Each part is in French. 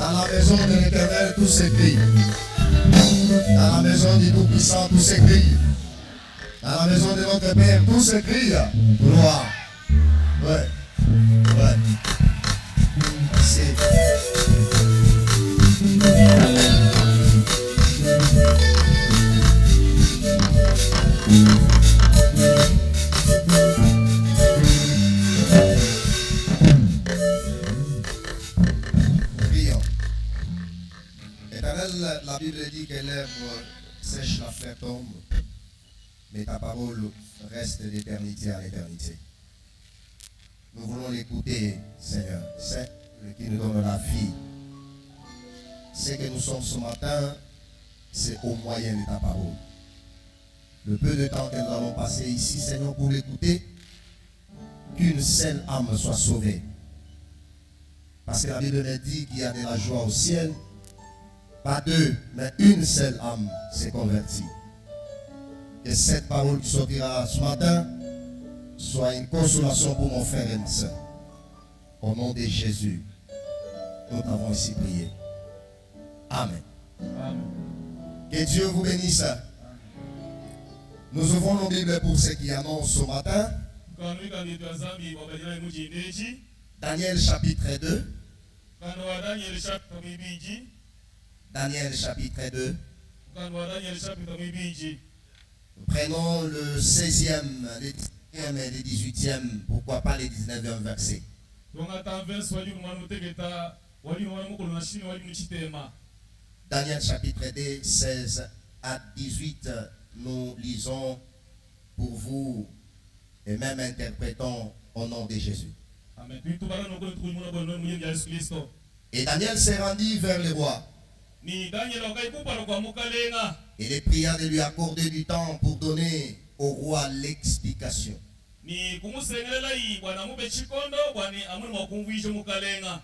Dans la maison de l'Éternel, tout s'écrit. Dans la maison du Tout-Puissant, tout s'écrit. Dans la maison de notre Père, tout s'écrit. Gloire. Ouais. Ouais. C'est... Prions. Éternel, la Bible dit que l'herbe sèche, la fleur tombe, mais ta parole reste d'éternité à l'éternité. Nous voulons l'écouter, Seigneur. C'est le qui nous donne la vie. Ce que nous sommes ce matin, c'est au moyen de ta parole. Le peu de temps que nous allons passer ici, Seigneur, pour l'écouter, qu'une seule âme soit sauvée. Parce que la Bible nous dit qu'il y a de la joie au ciel. Pas deux, mais une seule âme s'est convertie. Que cette parole qui sortira ce matin soit une consolation pour mon frère et ma soeur. Au nom de Jésus, nous t'avons ici prié. Amen. Amen. Que Dieu vous bénisse. Nous ouvrons nos Bibles pour ceux qui annoncent ce matin. Daniel chapitre 2. Daniel chapitre 2. Nous prenons le 16e, le 17e et le 18e, pourquoi pas le 19e verset. Daniel chapitre 2, 16 à 18, nous lisons pour vous et même interprétons au nom de Jésus. Et Daniel s'est rendu vers le roi. Et il pria de lui accorder du temps pour donner au roi l'explication.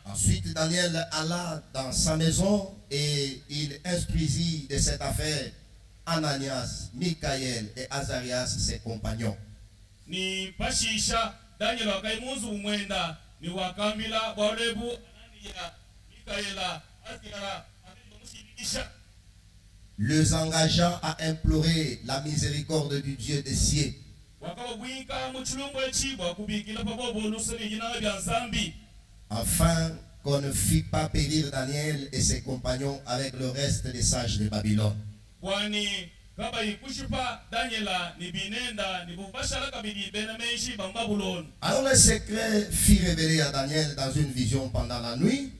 Ensuite, Daniel alla dans sa maison et il instruisit de cette affaire Ananias, Michaël et Azarias, ses compagnons. Les engageant à implorer la miséricorde du Dieu des cieux, afin qu'on ne fît pas périr Daniel et ses compagnons avec le reste des sages de Babylone. Alors le secret fut révélé à Daniel dans une vision pendant la nuit.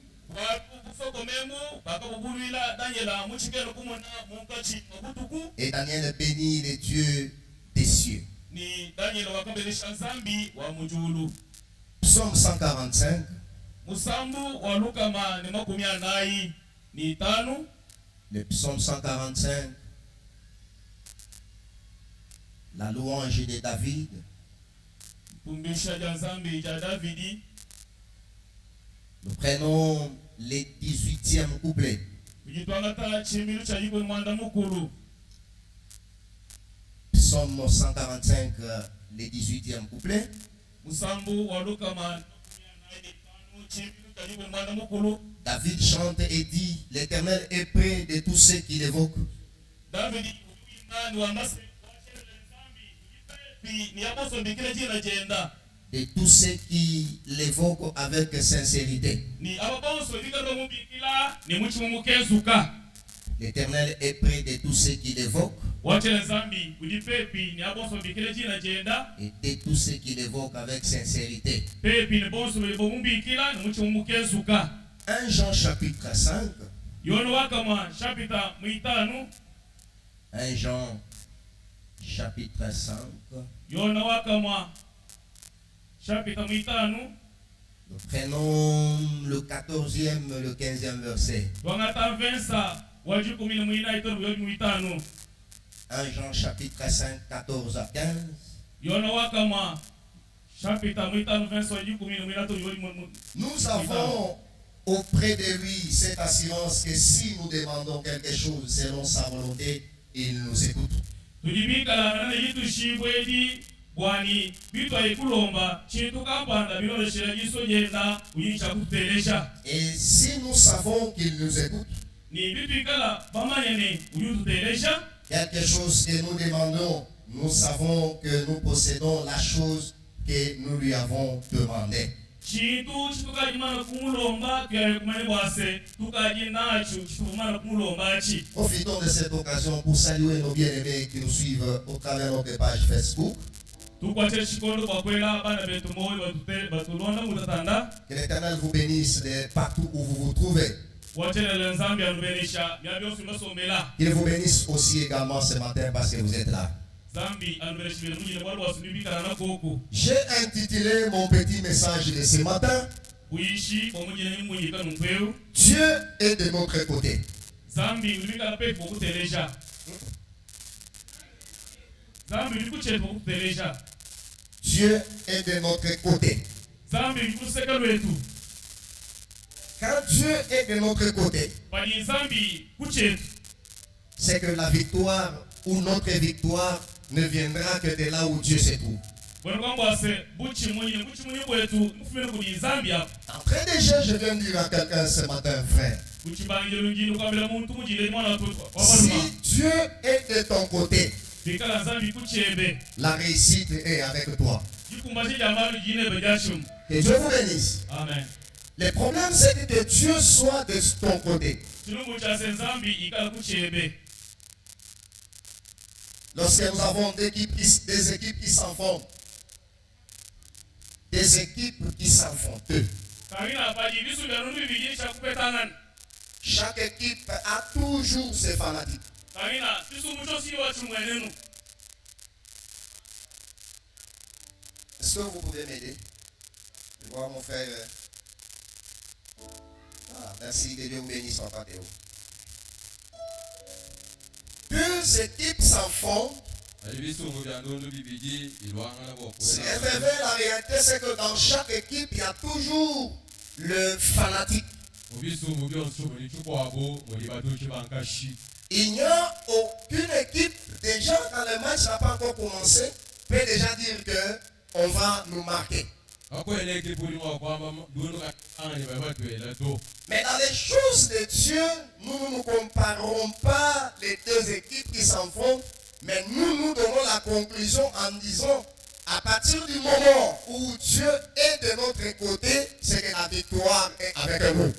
Et Daniel bénit les dieux des cieux. Psaume 145. Le psaume 145. La louange de David. Nous prenons les 18e couplets. Psaume 145, les 18e couplets. David chante et dit, l'Éternel est près de tous ceux qui l'évoquent. De tous ceux qui l'évoquent avec sincérité. L'Éternel est près de tous ceux qui l'évoquent. Et de tous ceux qui l'évoquent avec sincérité. 1 Jean chapitre 5. 1 Jean chapitre 5. Nous prenons le 14e, le 15e verset. 1 Jean chapitre 5, 14 à 15. Nous avons auprès de lui cette assurance que si nous demandons quelque chose selon sa volonté, il nous écoute. kwani bitu ayikulomba chintu kapanda biloleshera jiso yenda uyicha kutelesha. Et si nous savons qu'il nous écoute, Ni bitu ikala bamanyene uyutu telesha. quelque chose que nous demandons, nous savons que nous possédons la chose que nous lui avons demandé. Chintu chitukajimana kumulomba kya kumane bwase tukajinacho chitumana kumulomba chi. Profitons de cette occasion pour saluer nos bien-aimés qui nous suivent au travers de notre page Facebook. Que l'Éternel vous bénisse de partout où vous vous trouvez. Qu'il vous bénisse aussi également ce matin parce que vous êtes là. J'ai intitulé mon petit message de ce matin: Dieu est de notre côté. Dieu est de notre côté. Quand Dieu est de notre côté, c'est que la victoire ou notre victoire ne viendra que de là où Dieu se trouve. Après déjà, je viens de dire à quelqu'un ce matin, frère, si Dieu est de ton côté, la réussite est avec toi. Que Dieu vous bénisse. Amen. Le problème, c'est que Dieu soit de ton côté. Lorsque nous avons des équipes qui s'enfondent, des équipes qui s'enfondent, chaque équipe a toujours ses fanatiques. Est-ce que vous pouvez m'aider? Je vois mon frère. Ah, merci, que Dieu vous bénisse, papa Théo. Deux équipes s'enfondent. La réalité, c'est que dans chaque équipe, il y a toujours le fanatique. Il n'y a aucune équipe, déjà quand le match n'a pas encore commencé, peut déjà dire que on va nous marquer. Mais dans les choses de Dieu, nous ne comparons pas les deux équipes qui s'enfondent, mais nous donnons la conclusion en disant, à partir du moment où Dieu est de notre côté, c'est que la victoire est avec nous.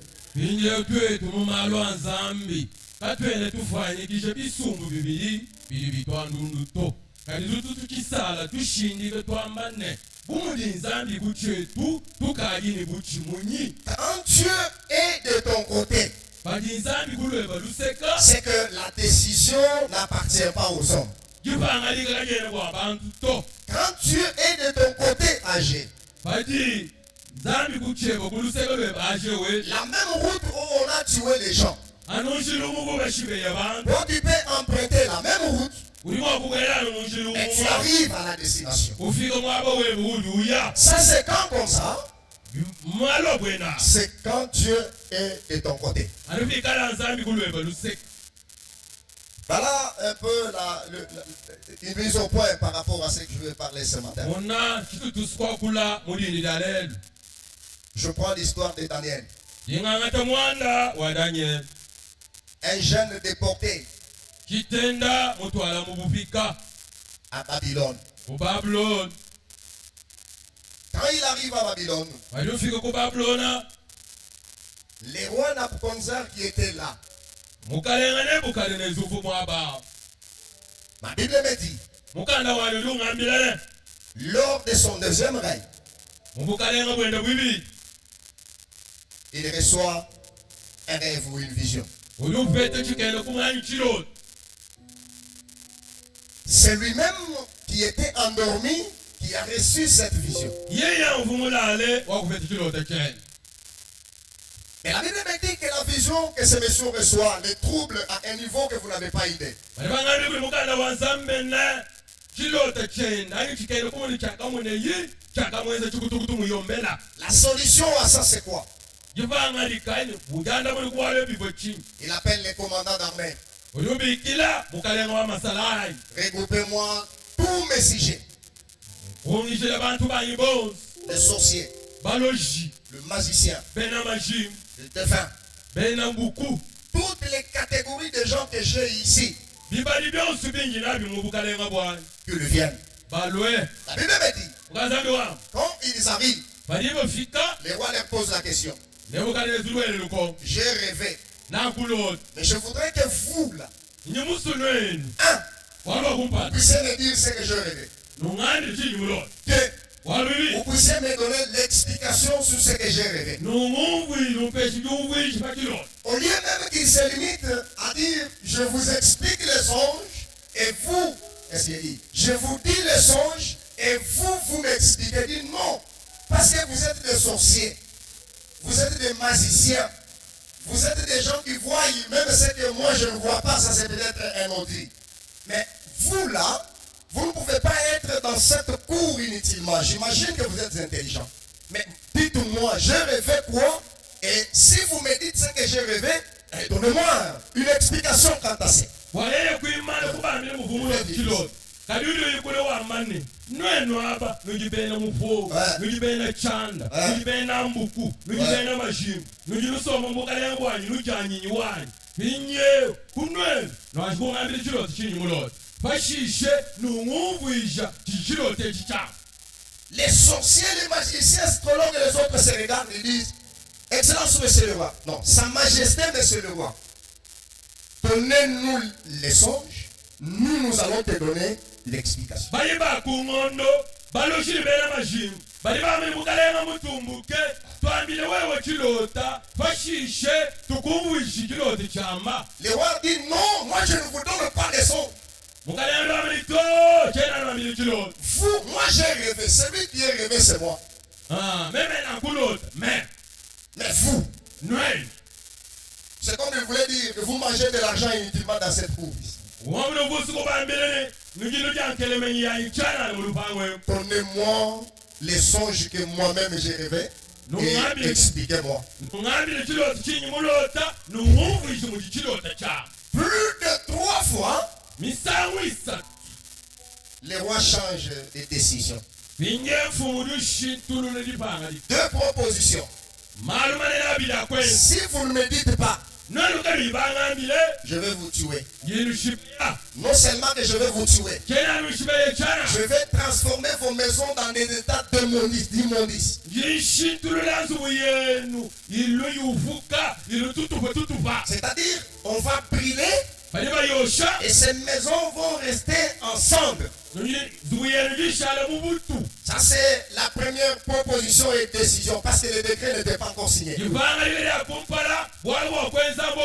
Quand Dieu est de ton côté, c'est que la décision n'appartient pas aux hommes. Quand Dieu est de ton côté, âgé, la même route où on a tué les gens, toi tu peux emprunter la même route et tu arrives à la destination. Ça c'est quand comme ça? C'est quand Dieu est de ton côté. Voilà un peu une mise au point par rapport à ce que je veux parler ce matin. Je prends l'histoire de Daniel. Un jeune déporté à Babylone. Quand il arrive à Babylone, les rois Nabucodonosor qui étaient là, ma Bible me dit, lors de son deuxième règne, il reçoit un rêve ou une vision. C'est lui-même qui était endormi qui a reçu cette vision. Mais la Bible me dit que la vision que ce monsieur reçoit le trouble à un niveau que vous n'avez pas idée. La solution à ça c'est quoi? Il appelle les commandants d'armée. Regroupez-moi tous mes sujets. ongishela abantu bayibonzi le sorcier, baloji le magicien, bena majim le défunt. bena mbuku Toutes les catégories de gens que j'ai ici, bibali byonse bingina bimubukalenga bwana que le viennent. balwe La Bible me dit, ukazambi wami quand ils arrivent, bali bafika les rois leur posent la question. nebukanezulwele lukongo J'ai rêvé, nakulota mais je voudrais que vous, là, nyimusunweni walwa vous kumpata puissiez me dire ce que j'ai rêvé. nungandi chinyimulota Que walwibi vous puissiez me donner l'explication sur ce que j'ai rêvé. nungumvwili umpeshi ndiumvwili pakilota Au lieu même qu'il se limite à dire, je vous explique les songes et vous, qu'est-ce qu'il dit? Je vous dis les songes et vous m'expliquez. Il dit non, parce que vous êtes des sorciers, vous êtes des magiciens, vous êtes des gens qui voient, même ce que moi je ne vois pas, ça c'est peut-être un audit. Mais vous là, vous ne pouvez pas être dans cette cour inutilement. J'imagine que vous êtes intelligents. Mais dites-moi, j'ai rêvé quoi? Et si vous me dites ce que j'ai rêvé, donnez-moi une explication quant à ça. walele kuimana kubambile muvumulo kilota kadudi yikule wa mane nwenu aba nujibena mufo nujibena chanda nujibena mbuku nujibena majim nujilusoma mbukalenga bwanyi nujanyinyi wanyi binye kunwenu nwashikungambile kilota chinyimulota fashishe nungumvwisha chichilota echichama. Les sorciers, les magiciens, astrologues et les autres se regardent et disent, Excellence, monsieur le roi. Non, Sa Majesté, monsieur le roi. Donnez-nous les songes, nous allons te donner l'explication. bali bakungondo baloshile bena majim bali bamene mukalenga mutumbuke twambile wewe kilota fashishe tukumvwishi kilota chama. Le roi dit, non, moi je ne vous donne pas les songes. mukalenga bamene to chena bamene kilota Vous, moi j'ai rêvé, celui qui est rêvé c'est moi. meme nakulota Mais vous, nwenu c'est comme je voulais dire que vous mangez de l'argent inutilement dans cette cour. wamune vusi kubambilene nujilo jankelemenyi yayi chana mulupangwe. Donnez-moi les songes que moi-même j'ai rêvé et expliquez-moi. nungambile kilota chinyimulota nungumvwishi muchikilota chama. Plus de 3 fois, misango isatu les rois changent de décision. binye mfumu lushintulule lipanga li 2 propositions. malumanene abila kwenu Si vous ne me dites pas, nolukali bangambile je vais vous tuer. yilushibya Non seulement que je vais vous tuer, kena lushibeye chana je vais transformer vos maisons dans des états d'immondice. yishintulula nzubu yenu ilu yuvuka ilu tutupa. C'est-à-dire, on va brûler bali bayosha et ces maisons vont rester ensemble. nzubu yenu lishala mubutu. Ça, c'est la première proposition et décision parce que le décret n'était pas encore signé. ibanga libere akumpala bwali bwokwensambo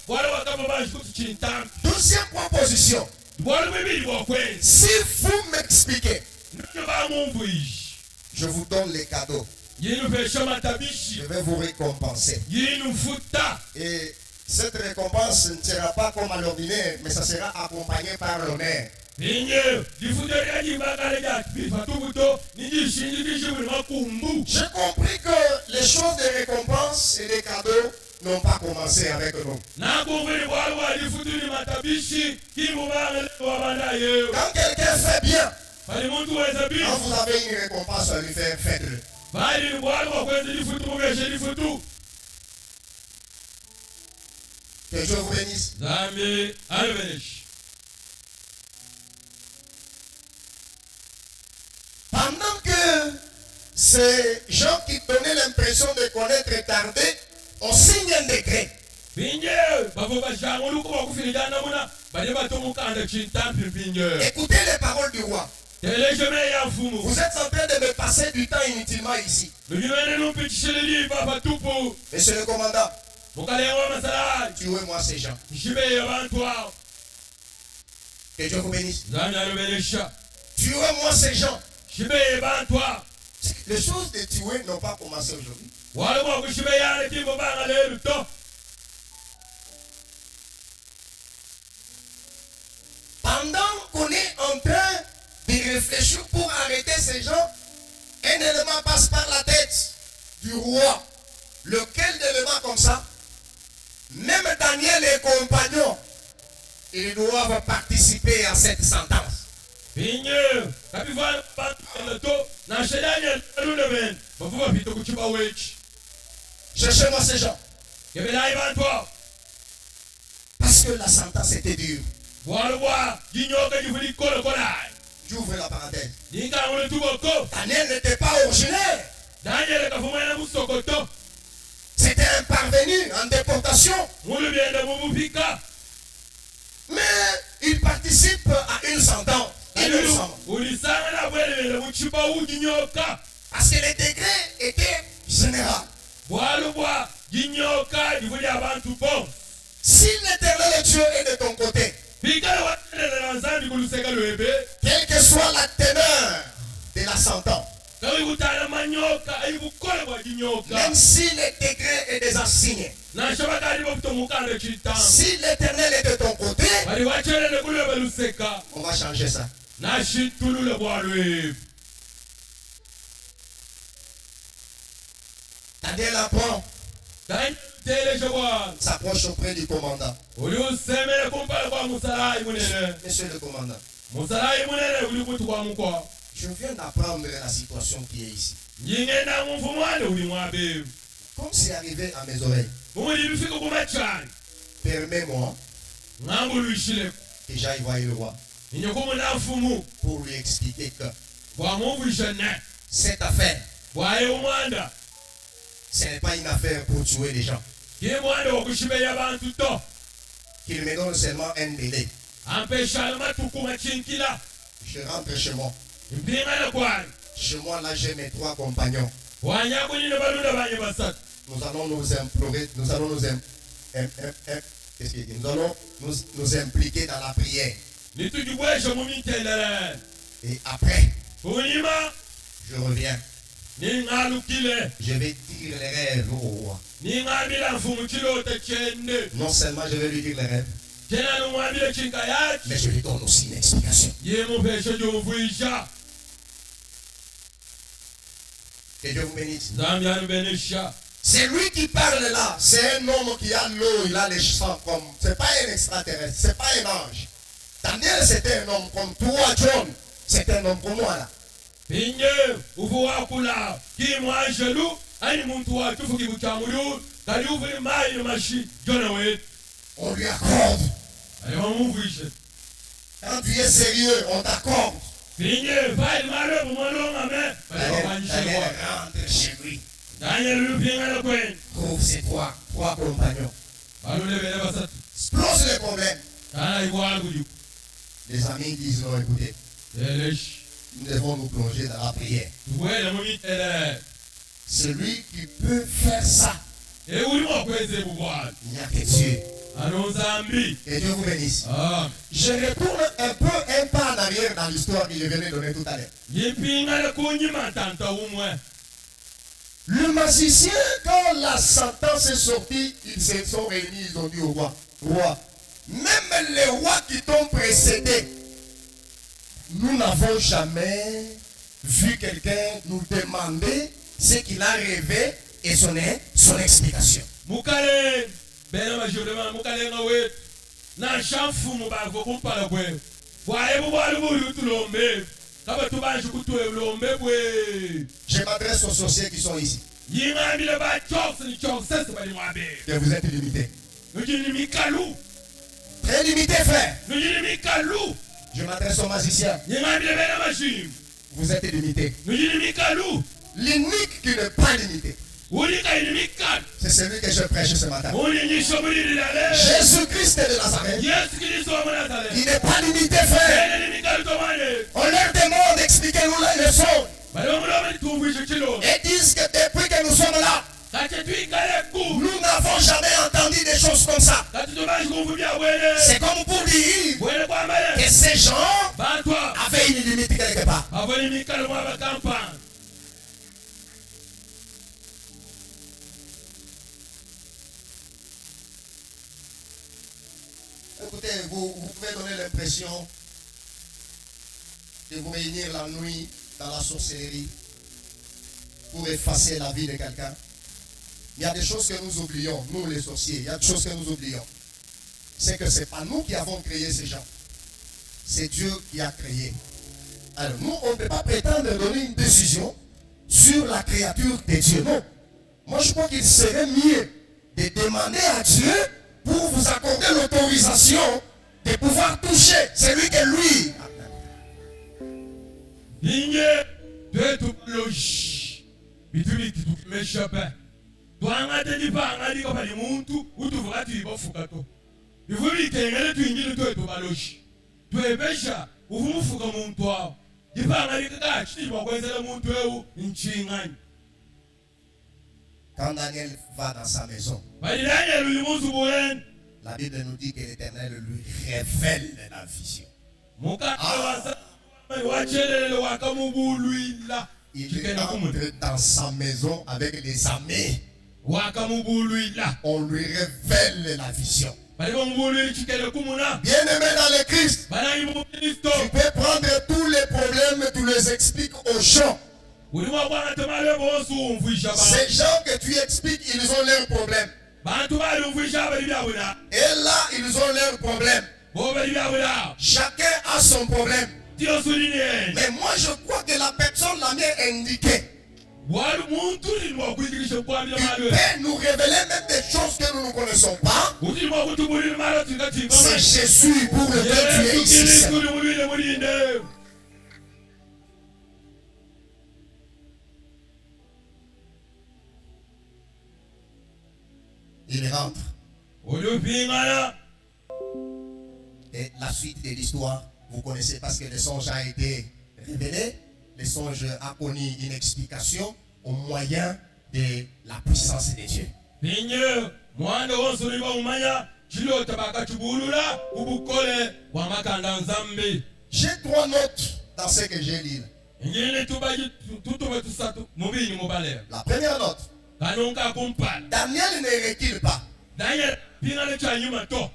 bwali wakama bashikutu chintambi Deuxième proposition, bwali bwibili bwokwenza si vous m'expliquez, nonyo bamumvwishi je vous donne les cadeaux. yinufesha matabishi Je vais vous récompenser. yinufuta. Et cette récompense ne sera pas comme à l'ordinaire, mais ça sera accompagné par l'honneur. binye lifuta lyajimbangale lyati bifatubuto nijishinjikishi buli makumbu. J'ai compris que les choses de récompense et des cadeaux n'ont pas commencé avec nous. nakumvili bwali bwalifutuli matabishi kimubangale wabandayeyo Quand quelqu'un fait bien, bali muntu weza bifu quand vous avez une récompense à lui faire, faites-le. bali bwali bwakwenza lifutu mubeshe lifutu. Que Dieu vous bénisse. zambi alubeneshi. Pendant que ces gens qui donnaient l'impression de connaître tardaient, on signe un décret. binye bavo bashango luko bakufilidana muna bali batomukanda chintampi binye Écoutez les paroles du roi. telejeme ya mfumu Vous êtes en train de me passer du temps inutilement ici. lunyumene lumpitishilili baba tupu Monsieur le commandant, mukalenga masalali tuez-moi ces gens. nshibeye abantu awo. Que Dieu vous bénisse. zambi alubenesha Tuez-moi ces gens. shibeye bantu awo. Les choses de tuer n'ont pas commencé aujourd'hui. wali bwakushibeyane timbo banga lelu to. Pendant qu'on est en train de réfléchir pour arrêter ces gens, un élément passe par la tête du roi. Lequel d'élément comme ça? Même Daniel et compagnons, ils doivent participer à cette sentence. Pinye, kapiva to na shedanya lunemen. Bavuba pito kuchiba wech. Cherchez-moi ces gens. Kebela ibanto. Parce que la sentence était dure. Walwa, ginyoka jifuli kola kola. J'ouvre la parenthèse. Ninga ngole tuboko. Daniel n'était pas originaire. Daniel kafuma na musokoto. C'était un parvenu en déportation. Mulu bienda mubufika. Mais il participe à une sentence. Ulisanga na bwele muchiba uginyoka. Parce que les degrés étaient généraux. Walwa, ginyoka jifuli abantu bon. Si l'Éternel Dieu est de ton côté, quelle que soit la teneur de la sentence, même si le degré est déjà signé, si l'Éternel est de ton côté, on va changer ça. Daniel apprend, s'approche auprès du commandant. Monsieur le commandant, je viens d'apprendre la situation qui est ici. Comme c'est arrivé à mes oreilles, permets-moi que j'aille voir le roi pour lui expliquer que cette affaire, ce n'est pas une affaire pour tuer les gens. Qu'il me donne seulement un délai. Je rentre chez moi. Chez moi, là, j'ai mes 3 compagnons. Nous allons nous implorer, nous allons nous impliquer dans la prière. Et après, je reviens. Je vais dire les rêves au roi. Non seulement je vais lui dire les rêves, mais je lui donne aussi une explication. Que Dieu vous bénisse. C'est lui qui parle là. C'est un homme qui a l'eau, il a les chants comme. C'est pas un extraterrestre, c'est pas un ange. Daniel, c'était un homme comme toi, John. C'est un homme comme moi là. On lui accorde. Quand tu es sérieux, on t'accorde. Daniel rentre chez lui. Trouve ses 3 compagnons. Explose les problèmes. Les amis disent non, écoutez. Nous devons nous plonger dans la prière. Celui qui peut faire ça, il n'y a que Dieu. Que Dieu vous bénisse. Je retourne un pas en arrière dans l'histoire que je venais de donner tout à l'heure. Le magicien, quand la sentence est sortie, ils se sont réunis, ils ont dit au roi, même les rois qui t'ont précédé, nous n'avons jamais vu quelqu'un nous demander ce qu'il a rêvé et son explication. Je m'adresse aux sorciers qui sont ici. Que vous êtes limités. Très limité, frère. Je m'adresse aux magiciens. Vous êtes limités. L'unique qui n'est pas limité, c'est celui que je prêche ce matin. Jésus-Christ de Nazareth. Il n'est pas limité, frère. On leur demande d'expliquer-nous la leçon. Et disent que depuis que nous sommes là, nous n'avons jamais entendu des choses comme ça. C'est comme pour dire que ces gens avaient une limite quelque part. Écoutez, vous pouvez donner l'impression de vous réunir la nuit dans la sorcellerie pour effacer la vie de quelqu'un. Il y a des choses que nous oublions, nous les sorciers, il y a des choses que nous oublions. C'est que ce n'est pas nous qui avons créé ces gens. C'est Dieu qui a créé. Alors nous, on ne peut pas prétendre donner une décision sur la créature de Dieu. Non. Moi, je crois qu'il serait mieux de demander à Dieu pour vous accorder l'autorisation de pouvoir toucher celui que lui. Quand Daniel va dans sa maison, la Bible nous dit que l'Éternel lui révèle la vision. Il entre dans sa maison avec des amis. On lui révèle la vision. Bien-aimé dans le Christ, tu peux prendre tous les problèmes, tu les expliques aux gens. Ces gens que tu expliques, ils ont leurs problèmes. Et là, ils ont leurs problèmes. Chacun a son problème. Mais moi, je crois que la personne l'a mieux indiqué. Il peut nous révéler même des choses que nous ne connaissons pas. C'est Jésus pour lequel tu es ici. Il rentre. Et la suite de l'histoire, vous connaissez parce que le songe a été révélé. Le songe a connu une explication au moyen de la puissance de Dieu. J'ai 3 notes dans ce que j'ai lu. La première note. Daniel ne recule pas.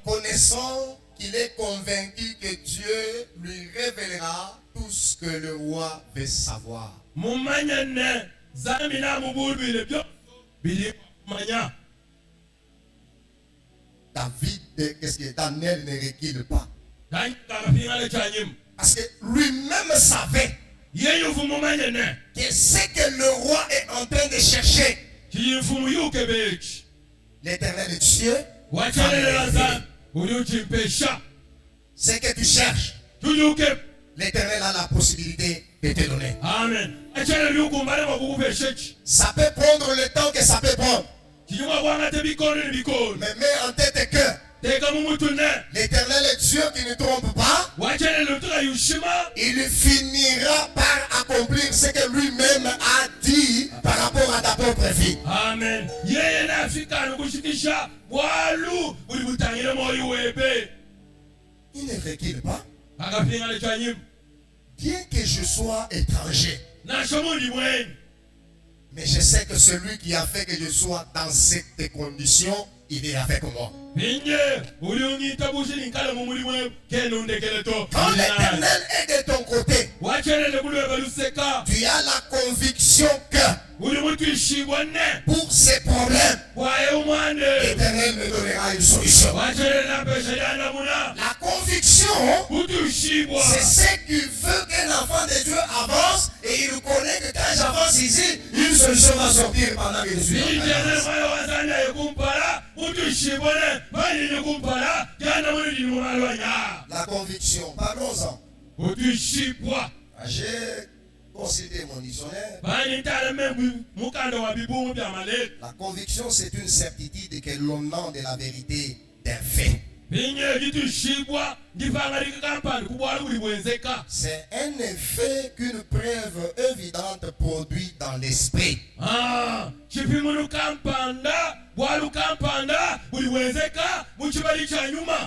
Connaissant qu'il est convaincu que Dieu lui révélera tout ce que le roi veut savoir. David, qu'est-ce que Daniel ne recule pas? Parce que lui-même savait que ce que le roi est en train de chercher, l'Éternel Dieu, ce que tu cherches, l'Éternel a la possibilité de te donner. Amen. Ça peut prendre le temps que ça peut prendre. Mais mets en tête que l'Éternel est Dieu qui ne trompe pas. Il finira par accomplir ce que lui-même a dit par rapport à ta propre vie. Amen. Il ne recule pas. Bien que je sois étranger, mais je sais que celui qui a fait que je sois dans cette condition, il est avec moi. Quand l'Éternel est de ton côté, tu as la conviction que pour ces problèmes, l'Éternel me donnera une solution. La conviction, c'est ce qui veut qu'un enfant de Dieu avance et il connaît que quand j'avance ici, une solution va sortir pendant que je suis là. La conviction, parlons-en. J'ai consulté mon dictionnaire. La conviction, c'est une certitude que l'on ment de la vérité d'un fait. C'est un effet qu'une preuve évidente produit dans l'esprit.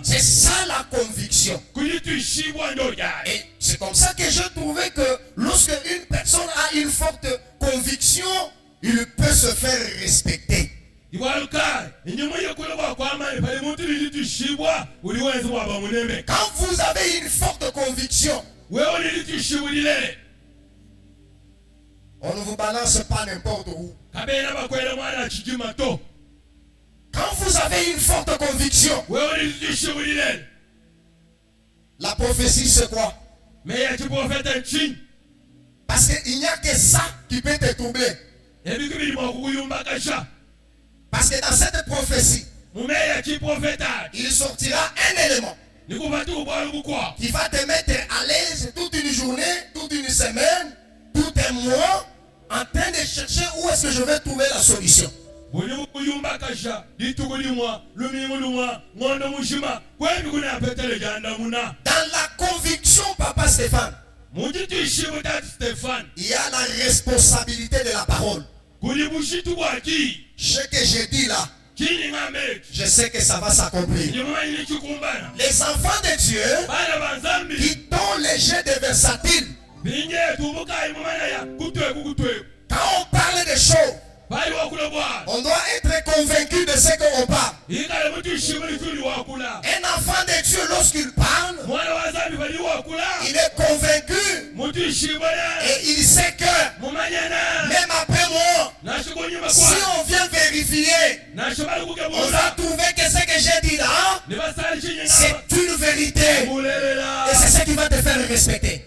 C'est ça la conviction. Et c'est comme ça que j'ai trouvé que lorsque une personne a une forte conviction, il peut se faire respecter. Quand vous avez une forte conviction, on ne vous balance pas n'importe où. Quand vous avez une forte conviction, la prophétie c'est quoi? mais ya prophète en Chine. Parce qu'il n'y a que ça qui peut te troubler. Et puis que moi kuyumba kasha. Parce que dans cette prophétie, Mume ya prophète. il sortira un élément qui va te mettre à l'aise toute une journée, toute une semaine, tout un mois, en train de chercher où est-ce que je vais trouver la solution. Dans la conviction, Papa Stéphane, il y a la responsabilité de la parole. Ce que j'ai dit là, je sais que ça va s'accomplir. Les enfants de Dieu qui dont les jets de versatiles, quand on parle des choses, on doit être convaincu de ce qu'on parle. Un enfant de Dieu, lorsqu'il parle, il est convaincu et il sait que même après moi, si on vient vérifier, on va trouver que ce que j'ai dit là, c'est une vérité. Et c'est ce qui va te faire respecter.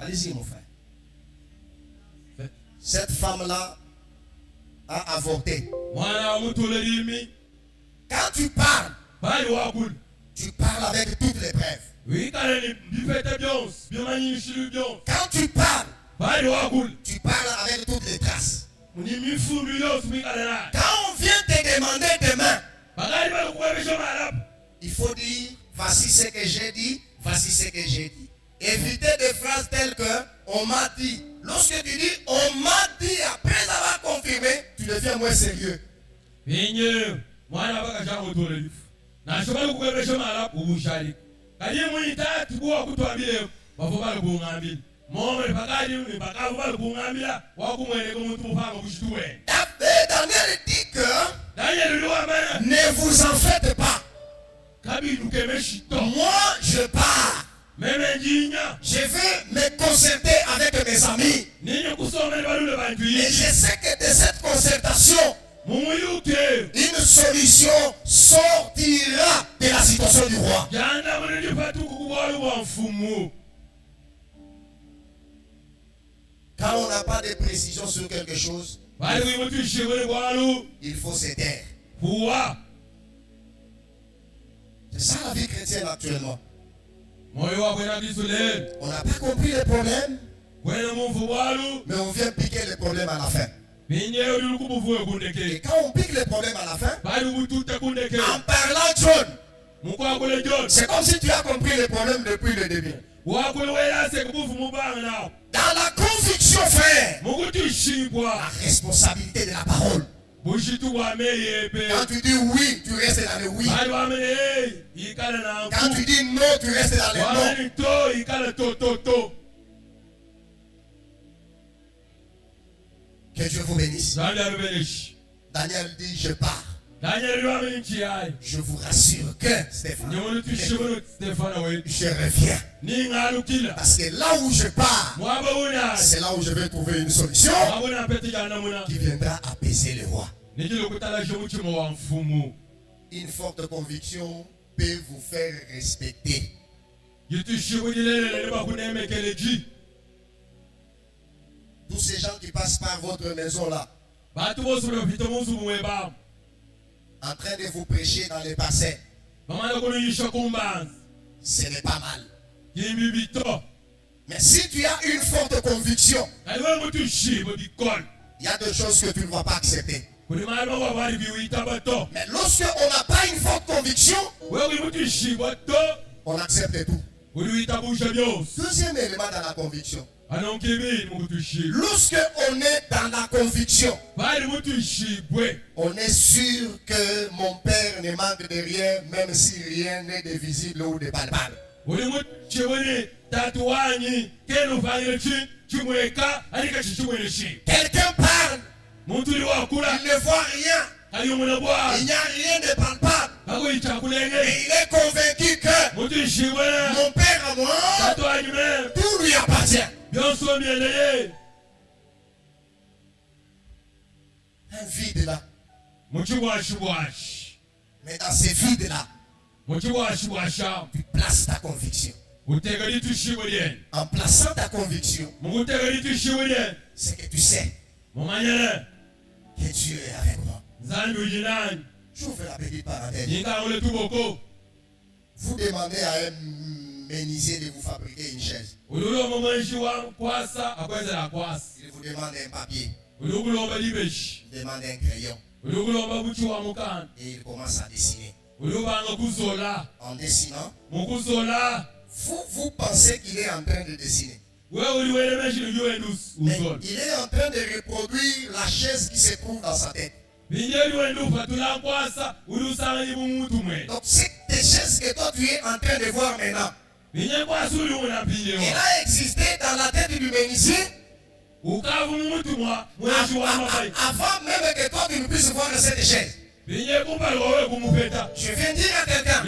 Allez-y, mon frère. Cette femme-là a avorté. Quand tu parles, tu parles avec toutes les preuves. Quand tu parles, tu parles avec toutes les traces. Quand on vient te demander demain, il faut dire, voici ce que j'ai dit, voici ce que j'ai dit. Évitez des phrases telles que on m'a dit. Lorsque tu dis on m'a dit après avoir confirmé, tu deviens moins sérieux. Daniel dit que ne vous en faites pas. Moi je pars. Je vais me concerter avec mes amis. Et je sais que de cette concertation, une solution sortira de la situation du roi. Quand on n'a pas de précision sur quelque chose, il faut se taire. C'est ça la vie chrétienne actuellement. On n'a pas compris les problèmes, mais on vient piquer les problèmes à la fin. Et quand on pique les problèmes à la fin, en parlant John, c'est comme si tu as compris les problèmes depuis le début. Dans la conviction, frère, la responsabilité de la parole. Quand tu dis oui, tu restes dans le oui. Quand tu dis non, tu restes dans le non. Que Dieu vous bénisse. Daniel dit, je pars. Je vous rassure que Stéphane, je reviens. Parce que là où je pars, c'est là où je vais trouver une solution qui viendra apaiser le roi. Une forte conviction peut vous faire respecter. Tous ces gens qui passent par votre maison là, en train de vous prêcher dans les passés, ce n'est pas mal. Mais si tu as une forte conviction, il y a des choses que tu ne vas pas accepter. Mais lorsque on n'a pas une forte conviction, on accepte tout. Deuxième élément dans la conviction. Lorsque on est dans la conviction, on est sûr que mon père ne manque de rien, même si rien n'est de visible ou de palpable. Quelqu'un parle, il ne voit rien, il n'y a rien de palpable. Et il est convaincu que mon père à moi, tout lui appartient. Mais dans ces vides-là, tu places ta conviction. En plaçant ta conviction, c'est que tu sais que Dieu est avec moi. J'ouvre la petite parenthèse. Vous demandez à un menuisier de vous fabriquer une chaise. Il vous demande un papier. Il demande un crayon. Et il commence à dessiner. En dessinant, vous pensez qu'il est en train de dessiner. Mais il est en train de reproduire la chaise qui se trouve dans sa tête. Donc c'est des chaises que toi tu es en train de voir maintenant. Elle a existé dans la tête du menuisier avant même que toi tu ne puisses voir cette chaise. Je viens dire à quelqu'un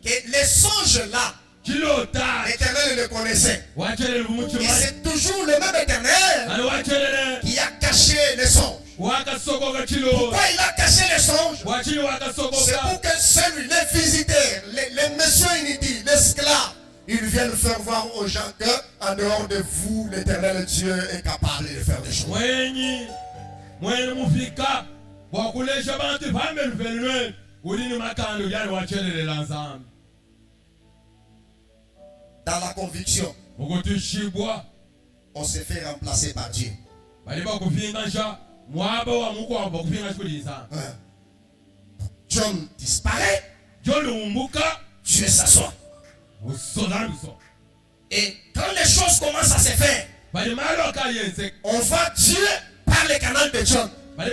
que les songes là, l'Éternel le connaissait. Et c'est toujours le même Éternel qui a caché les songes. Pourquoi il a caché les songes? C'est pour que seuls les visiteurs, les messieurs inutiles, les esclaves, ils viennent faire voir aux gens qu'en dehors de vous, l'Éternel Dieu est capable de faire des choses. Dans la conviction, on se fait remplacer par Dieu. John disparaît, Dieu s'assoit. Et quand les choses commencent à se faire, on voit Dieu par le canal de John. La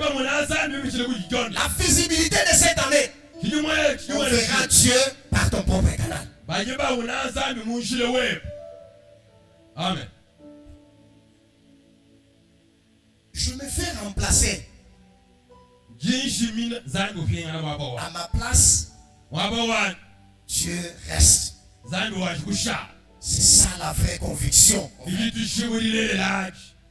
visibilité de cette année, on verra Dieu par ton propre canal. Amen. Je me fais remplacer. À ma place, Dieu reste. C'est ça la vraie conviction.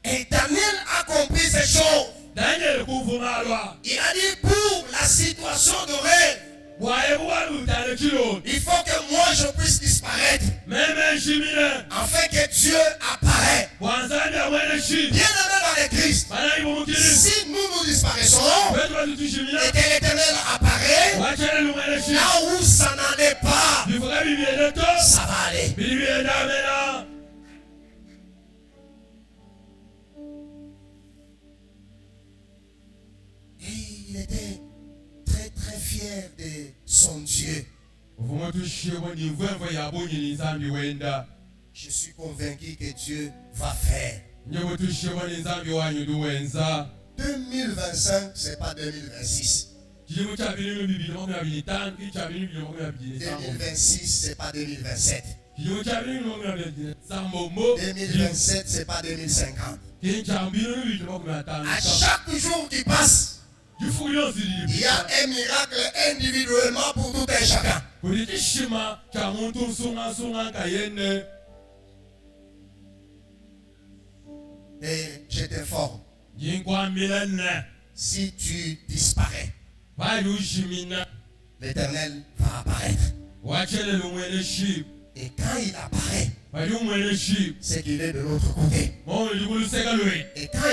Et Daniel a compris ces choses. Il a dit pour la situation de rêve, il faut que moi je puisse disparaître afin que Dieu apparaisse. Bien aimé dans le Christ, si nous disparaissons et que l'Éternel apparaît, là où ça n'en est pas, ça va aller. Et il était très très fier de son Dieu. Je suis convaincu que Dieu va faire. 2025, c'est pas 2026. 2026, c'est pas 2027. 2027, c'est pas 2050. À chaque jour qui passe, il y a un miracle individuellement pour tout un chacun. Et je t'informe, si tu disparais, l'Éternel va apparaître. Et quand il apparaît, c'est qu'il est de l'autre côté. Et quand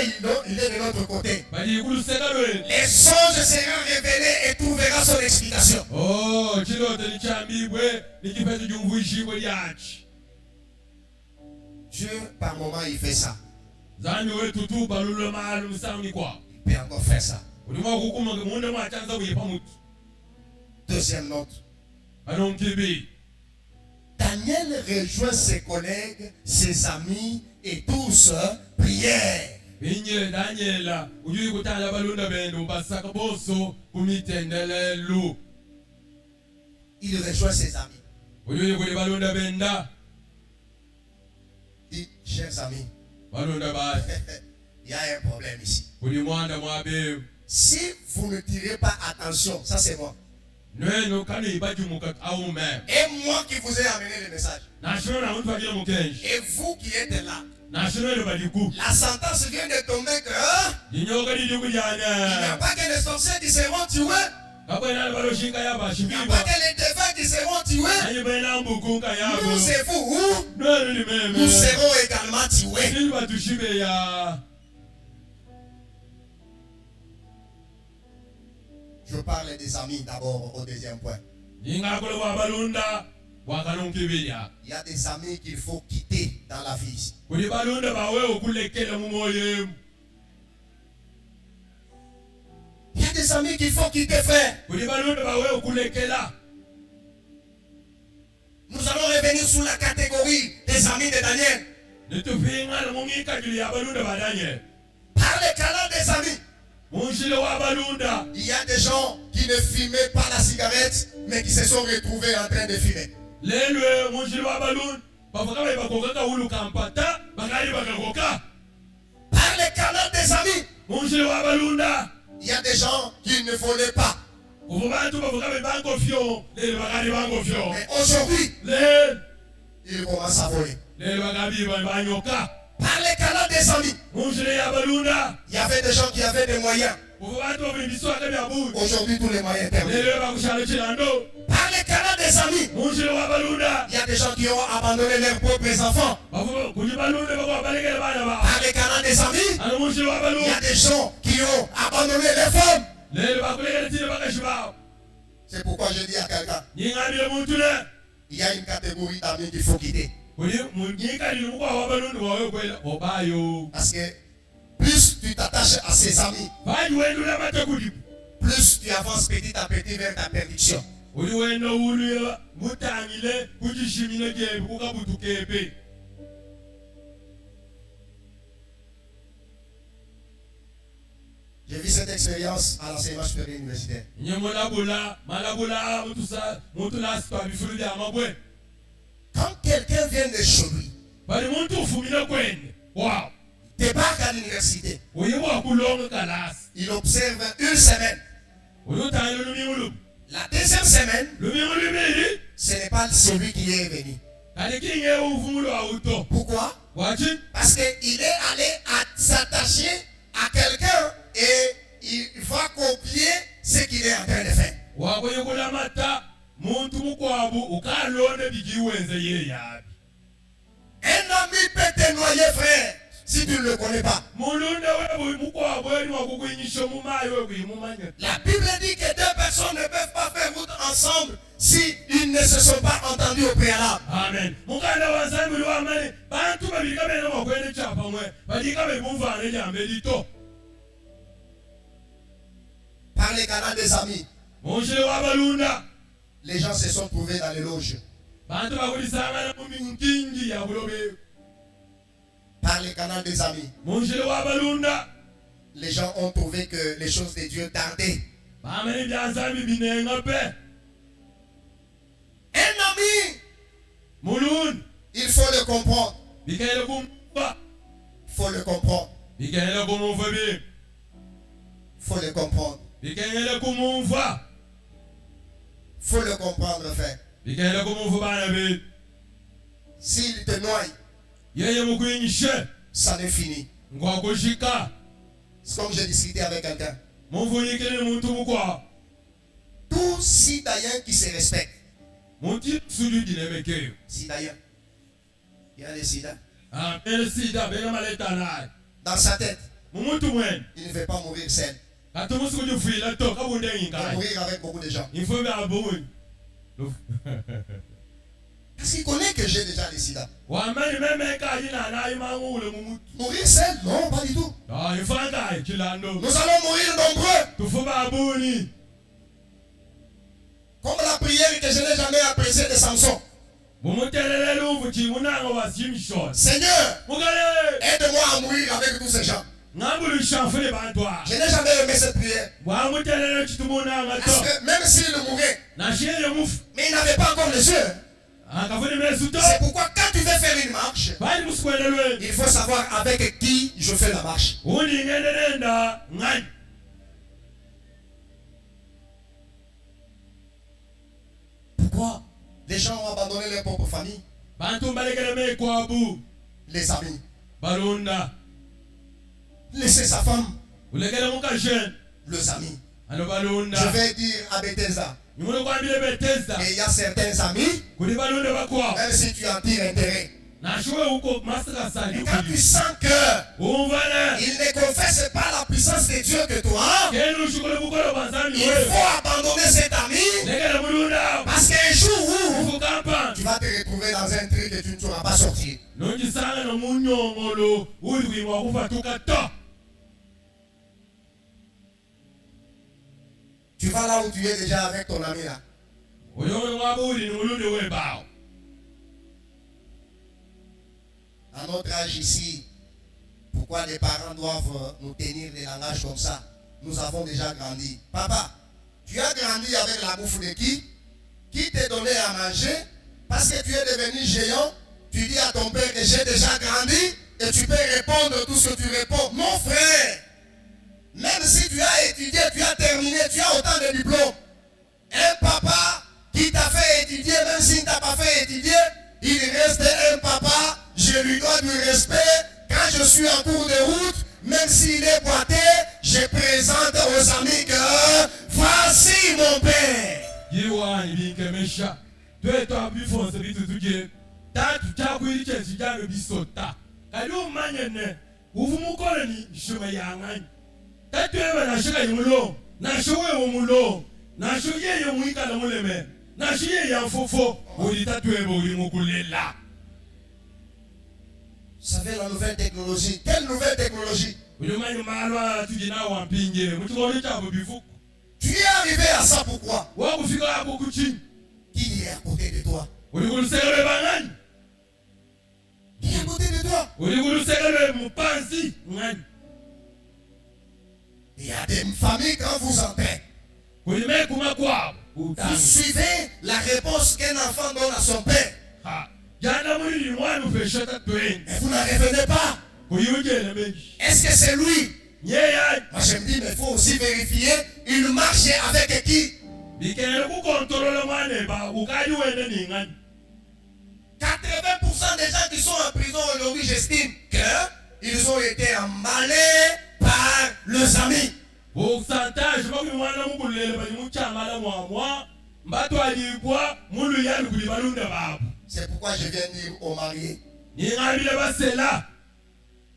il est de l'autre côté, les songes seront révélés et tout verra son explication. Dieu, par moment, il fait ça. Il peut encore faire ça. Deuxième note. Daniel rejoint ses collègues, ses amis et tous prièrent. Il rejoint ses amis. Il dit, chers amis, il y a un problème ici. Si vous ne tirez pas attention, ça c'est moi. Et moi qui vous ai amené le message. Et vous qui êtes là. La sentence vient de tomber que il n'y a pas que les sorciers qui seront tués. Il n'y a pas que les défunts qui seront tués. Nous et vous, nous serons également tués. Je parle des amis d'abord au deuxième point. Il y a des amis qu'il faut quitter dans la vie. Il y a des amis qu'il faut quitter, frère. Nous allons revenir sur la catégorie des amis de Daniel. Par les canaux des amis. Il y a des gens qui ne fumaient pas la cigarette, mais qui se sont retrouvés en train de fumer. Par les canaux des amis. Il y a des gens qui ne volaient pas. Mais aujourd'hui, ils commencent à voler. Par les canaux des amis. Il y avait des gens qui avaient des moyens. Aujourd'hui, tous les moyens terminent. Par les canaux des amis. Il y a des gens qui ont abandonné leurs propres enfants. Par les canaux des amis. Il y a des gens qui ont abandonné les femmes. C'est pourquoi je dis à quelqu'un, il y a une catégorie d'amis qu'il faut quitter. Parce que plus tu t'attaches à ces amis, plus tu avances petit à petit vers ta perdition. J'ai vu cette expérience à l'enseignement supérieur universitaire. Quand quelqu'un vient de chez lui, débarque à l'université, il observe une semaine. La deuxième semaine, ce n'est pas celui qui est venu. Pourquoi? Parce qu'il est allé s'attacher à quelqu'un et il va copier ce qu'il est en train de faire. Un ami peut te noyer, frère, si tu ne le connais pas. La Bible dit que deux personnes ne peuvent pas faire route ensemble si ils ne se sont pas entendus au préalable. Amen. Par les canaux des amis, les gens se sont trouvés dans les loges. Par les canaux des amis, les gens ont trouvé que les choses de Dieu tardaient. Un ami, il faut le comprendre. Il faut le comprendre. Il faut le comprendre. Il faut le comprendre, frère. S'il te noie, ça n'est fini. C'est comme j'ai discuté avec quelqu'un. Tout citoyen qui se respecte. Citoyen. Il y a des sida. Dans sa tête, il ne veut pas mourir seul. Il veut mourir avec beaucoup de gens. Parce qu'il connaît que j'ai déjà les sida. Mourir seul? Non, pas du tout. Nous allons mourir nombreux. Comme la prière que je n'ai jamais appréciée de Samson. Seigneur, aide-moi à mourir avec tous ces gens. Je n'ai jamais aimé cette prière. Parce que même s'il mourait, mais il n'avait pas encore les yeux. C'est pourquoi quand tu veux faire une marche, il faut savoir avec qui je fais la marche. quoi? Les gens ont abandonné leur propre famille. Les amis. Laisser sa femme. Les amis. Je vais dire à Bethesda. Et il y a certains amis, même si tu en tires intérêt. Et quand tu sens que il ne confesse pas la puissance de Dieu que toi, il faut abandonner cet ami. Parce qu'un jour, tu vas te retrouver dans un truc et tu ne pourras pas sortir. Tu vas là où tu es déjà avec ton ami là. À notre âge ici, pourquoi les parents doivent nous tenir des langages comme ça? Nous avons déjà grandi. Papa, tu as grandi avec la bouffe de qui? Qui t'a donné à manger? Parce que tu es devenu géant, tu dis à ton père que j'ai déjà grandi et tu peux répondre tout ce que tu réponds. Mon frère, même si tu as étudié, tu as terminé, tu as autant de diplômes, un papa qui t'a fait étudier, même s'il ne t'a pas fait étudier, il reste un papa. Je lui dois du respect. Quand je suis en cours de route, même s'il est boité, je présente aux amis que voici mon père. Vous savez la nouvelle technologie. Quelle nouvelle technologie? Tu es arrivé à ça pourquoi? Qui est à côté de toi? Qui est à côté de toi? Il y a des familles quand vous entrez. Vous suivez la réponse qu'un enfant donne à son père. Et vous ne revenez pas. Est-ce que c'est lui? Moi je me dis, mais il faut aussi vérifier. Il marchait avec qui? 80% des gens qui sont en prison aujourd'hui, j'estime qu'ils ont été emballés par leurs amis. C'est pourquoi je viens dire aux mariés.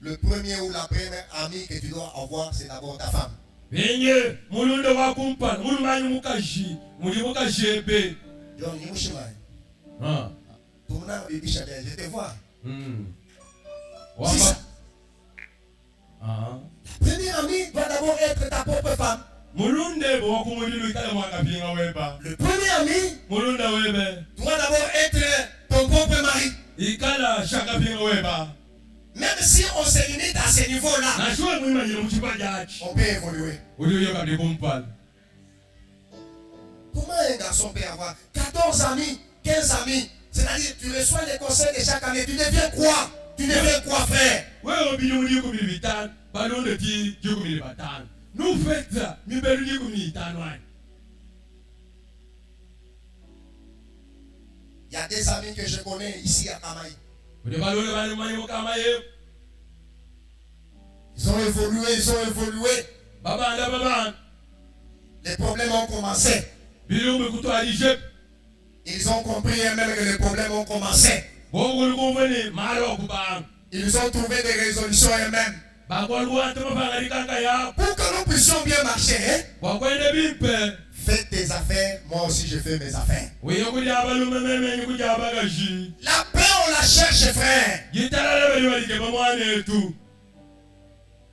Le premier ou la première amie que tu dois avoir, c'est d'abord ta femme. John, je te vois. C'est ça. La première amie doit d'abord être ta propre femme. Le premier ami doit d'abord être ton propre mari. Même si on se limite à ce niveau-là, on peut évoluer. Comment un garçon peut avoir 14 amis, 15 amis? C'est-à-dire tu reçois les conseils de chaque année. Tu deviens quoi? Tu deviens quoi, frère? Nous faites ça, nous belle dire comme il y a des amis que je connais ici à Kamaï. Ils ont évolué. Les problèmes ont commencé. Ils ont compris même que les problèmes ont commencé. Ils ont trouvé des résolutions eux-mêmes. Pour que nous puissions bien marcher, fais tes affaires, moi aussi je fais mes affaires. La paix on la cherche, frère.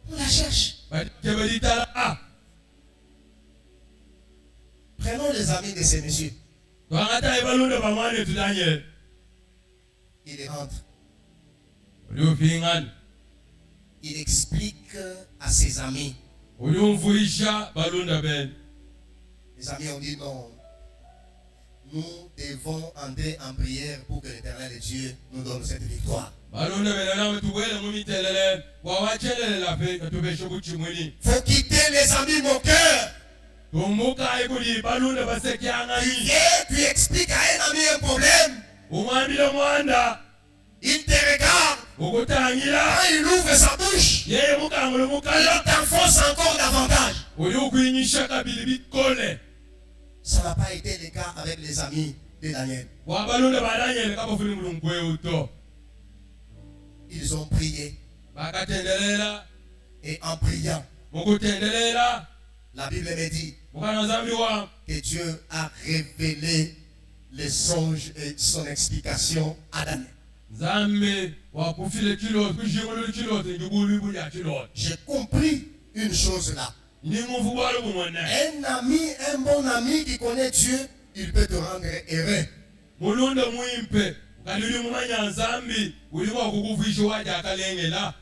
On la cherche. Prenons les amis de ces messieurs. Il rentre. Il explique à ses amis. Les amis ont dit non. Nous devons entrer en prière pour que l'Éternel Dieu nous donne cette victoire. Faut quitter les amis moqueurs. tumbuka ikuli balunda basekyanga Tu viens, tu expliques à un ami un problème. umwambile mwanda Il te regarde. ukutangira Quand il ouvre sa bouche, yeye mukangula il mukala t'enfonce encore davantage. uli ukwinyisha kabili bikole Ça n'a pas été le cas avec les amis de Daniel. wabalunda badanyele kabafuni mulungu kweuto Ils ont prié. bakatendelela Et en priant, mukutendelela la Bible me dit mukana nzambi wa que Dieu a révélé les songes et son explication à Daniel. nzambe wakufile chiloto kushingulula chiloto ngikulubu ya chiloto J'ai compris une chose là. ni muvu bwalo bumwene Un ami, un bon ami qui connaît Dieu, il peut te rendre heureux. mulunda mwimpe kandi uli mumanya nzambi uli wakukuvisha waja akalengela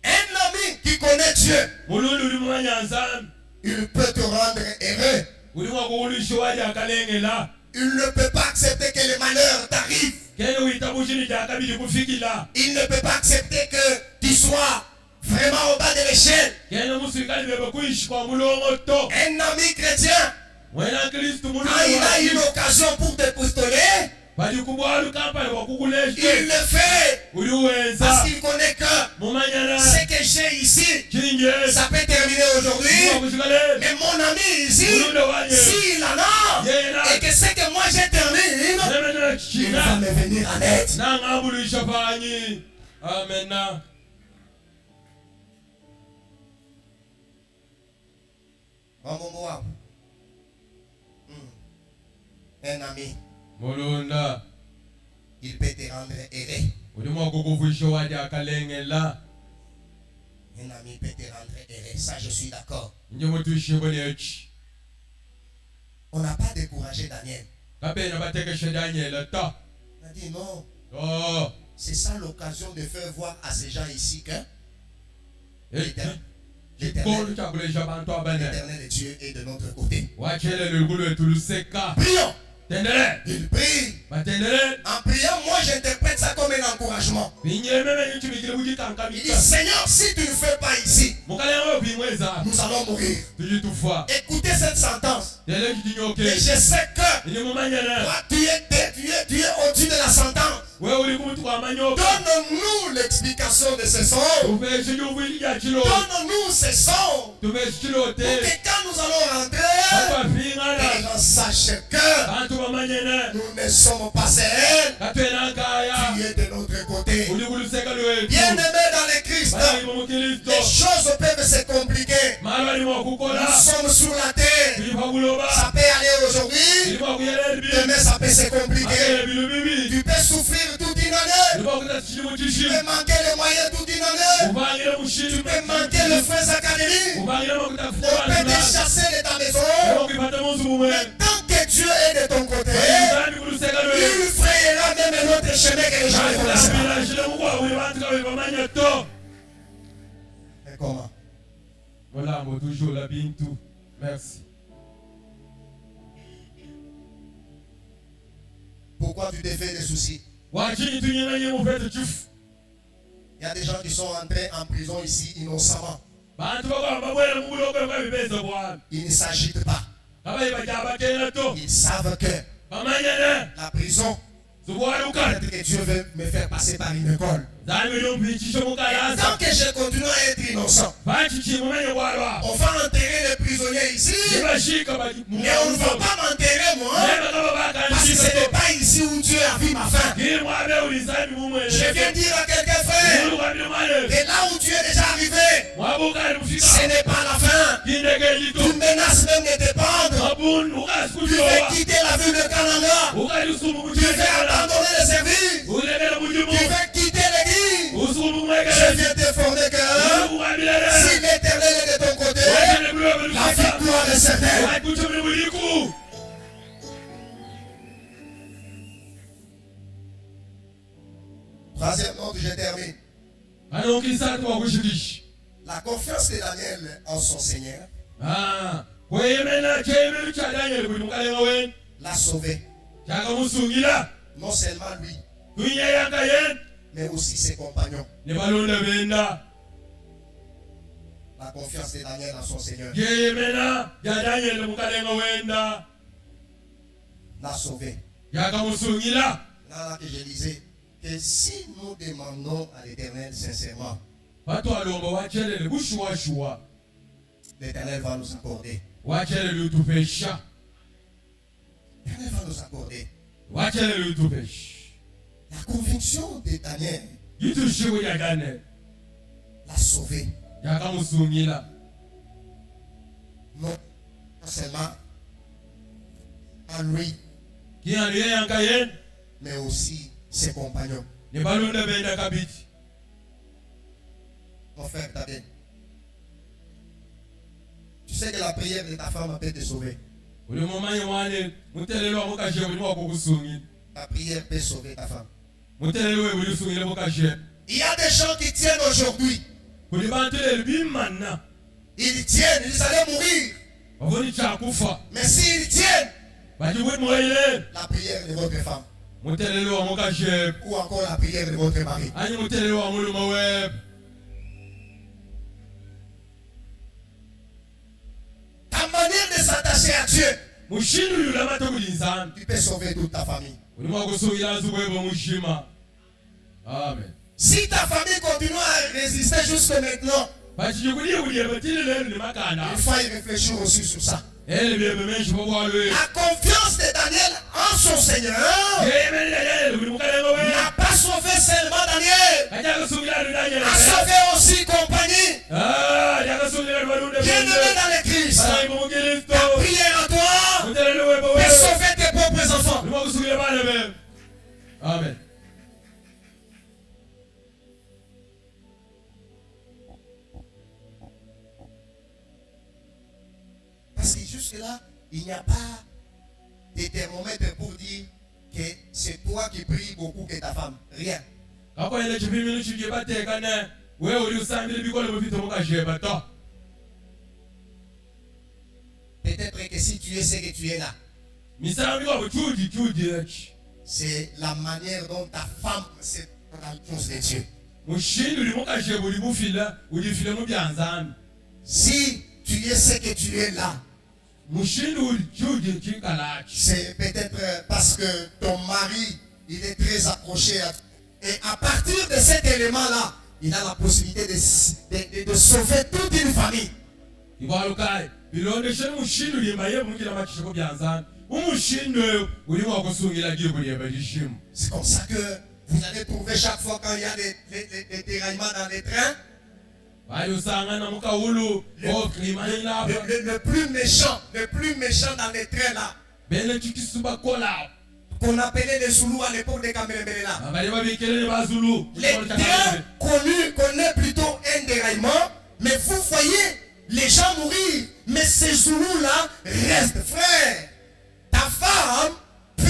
Un ami qui connaît Dieu, mulunda uli mumanya nzambi il peut te rendre heureux. uli wakukulisha waja akalengela Il ne peut pas accepter que le malheur t'arrive. kene witabu chini cha kabili kufikila Il ne peut pas accepter que tu sois vraiment au bas de l'échelle. kene musikali bebe kuishi kwa mulongo to Un ami chrétien, wena kristu quand il a une occasion pour te pistoler, bali kubwalu kampani il wakukuleshe le fait uli parce uwenza qu'il connaît que mumanyana ce que j'ai ici, kinje ça peut terminer aujourd'hui. wakushikale Mais mon ami ici, mulunda wanye s'il en a, et que ce que moi je termine, nemena il china va me venir en aide. nangabulisha panyi amena Un ami, mulunda il peut te rendre heureux. uli mwakukuvisha waja akalengela Un ami peut te rendre heureux. Ça, je suis d'accord. nje mutushimbo nechi On n'a pas découragé Daniel. kapena batekeshe daniela ta On a dit non. oh C'est ça l'occasion de faire voir à ces gens ici que chikolo chakulesha bantu abane l'éternel Dieu est de notre côté. wachelele lukulu wetu luseka Prions. tendele Il prie. batendele En priant, moi j'interprète ça comme un encouragement. binyememe nichimikile Il dit kujikankamika Seigneur, si tu ne fais pas ici, mukalenga bimweza nous allons mourir. tujitufa Écoutez cette sentence. tele Et kitinyoke je sais que ili mumanyana toi, tu es au-dessus de la sentence. wewe uli kumutu kwa manyoka Donne-nous l'explication de ce son. tuveshe juvili ya chilo Donne-nous ce son. tuveshe chilote Pour que quand nous allons rentrer, les batwafingana gens sachent que bantu bamanyene nous ne sommes pas seuls. katwena nkaya Tu es de notre côté. uli kuluseka lwetu Bien-aimés dans le Christ, balimo mukristo les choses peuvent se compliquer. mali balimo Nous kukola sommes sur la terre. tulipa kuloba Ça peut aller aujourd'hui. tulipa kuyela ebibi Demain, ça peut se compliquer. akele bilu bibi Tu peux souffrir toute une année. tulipa kuta chilimu Tu chishimu peux manquer les moyens toute une année. ubangile Tu mushili peux manquer les frais académiques. ubangile On makutafuta peut bantu te chasser de ta maison. ukipata munzu mumwe Mais tant que Dieu est de ton côté, zambi kuluseka lwetu il frayera même un autre chemin que les gens ne connaissent pas. kulambila shile mukwawuli bantu kabe bamanya to Mais comment? mulambo toujours la bintu merci Pourquoi tu te fais des soucis? wachini tunyinanye mufete chifu Il y a des gens qui sont entrés en prison ici innocemment. bantu bakwamba bwele mubuloko bwabibeza bwami Ils ne s'agitent pas. kabayi bajabatena to Ils savent que bamanyane la prison, zubwalukana peut-être que Dieu veut me faire passer par une école. zambi lyompicishe Tant mukalasa que je continue à être innocent, bachichi mumanye bwalwa on va enterrer les prisonniers ici, ibashika mais on ne va pas m'enterrer moi, parce que ce n'est pas ici où Dieu a vu ma fin. Je viens dire à quelqu'un, frère, que là où tu es déjà arrivé, ce n'est pas la fin. Tu menaces même de te pendre. Tu veux quitter la ville de Canada. Tu veux abandonner le service. Tu veux quitter l'église. Je viens t'informer que si l'Éternel est de ton côté, la victoire est certaine. Troisième note, je termine. La confiance de Daniel en son Seigneur l'a sauvé. Non seulement lui, mais aussi ses compagnons. La la confiance de Daniel dans son Seigneur yemena ya Daniel mukalenga wenda l'a sauvé. yakamusungila. Là que je disais que si nous demandons à l'Éternel sincèrement, Watu walomba wachelele bushuwashuwa l'Éternel va nous accorder. wachelele utupesha L'Éternel va nous accorder. wachelele utupesha La conviction de Daniel yitushiwe ya Daniel l'a sauvé. yakamusungila. Non seulement à lui, kiyani yeyanka yen mais aussi ses compagnons. ne balonda benda kabiti. Mon frère Tadé, tu sais que la prière de ta femme peut te sauver. uli mumanyi wane mutelelo wa mukashe buli mwakukusungila. Ta prière peut sauver ta femme. mutelelo we buli usungile mukashe. Il y a des gens qui tiennent aujourd'hui. kuli bantu lelo bimanna Ils tiennent, ils allaient mourir. bavuni chakufa Mais s'ils tiennent, bajibwit mukaile la prière de votre femme, mutelelo wa mukashe ou encore la prière de votre mari, anyi mutelelo wa muluma we ta manière de s'attacher à Dieu, mushindu yula matokulinzana tu peux sauver toute ta famille. uli mwakusungila zubwebo mushima. Amen. Si ta famille continue à résister jusque maintenant, bachijikulie kulie batilelelo ni makanda il faut y réfléchir aussi sur ça. ele bebe menshi bobwalwe La confiance de Daniel en son Seigneur yemenela yele buli mukalenga we n'a pas sauvé seulement Daniel, kajakusungila ni Daniel a sauvé aussi compagnie. yakasungila balunde Bien-aimé dans le Christ, balayi mukristo la prière à toi mutelelo webo we peut sauver tes propres enfants. uli mwakusungila bana bebe. Amen. Parce que jusque-là, il n'y a pas de thermomètre pour dire que c'est toi qui pries beaucoup que ta femme. Rien. kakoyele chipimilo chibye batekane we uli usambile bikole bufite mukashe bato. Peut-être que si tu es ce que tu es là, misambi wabo chudi echi c'est la manière dont ta femme s'est dans la réponse de Dieu. mushindu uli mukashe buli bufila ulifile mubyanzambi. Si tu es ce que tu es là, mushindu uli chudi chinkalachi c'est peut-être parce que ton mari, il est très accroché à toi. Et à partir de cet élément-là, il a la possibilité de sauver toute une famille. ibalukai bilondeshele mushindu limbaye mukila machishe kubyanzambi umushindu oyo uli mwakusungila gie buli ebalishimu. C'est comme ça que vous allez trouver chaque fois quand il y a des déraillements dans les trains, bali usangana mukawulu oklimanyilapa le plus méchant dans les trains là, bene chikisuba kolao qu'on appelait les Zoulous à l'époque des Camerounais là. bali babikelele bazulu. Les trains connaissent plutôt un déraillement, mais vous voyez les gens mourir. Mais ces Zoulous là restent, frère. Ta femme peut,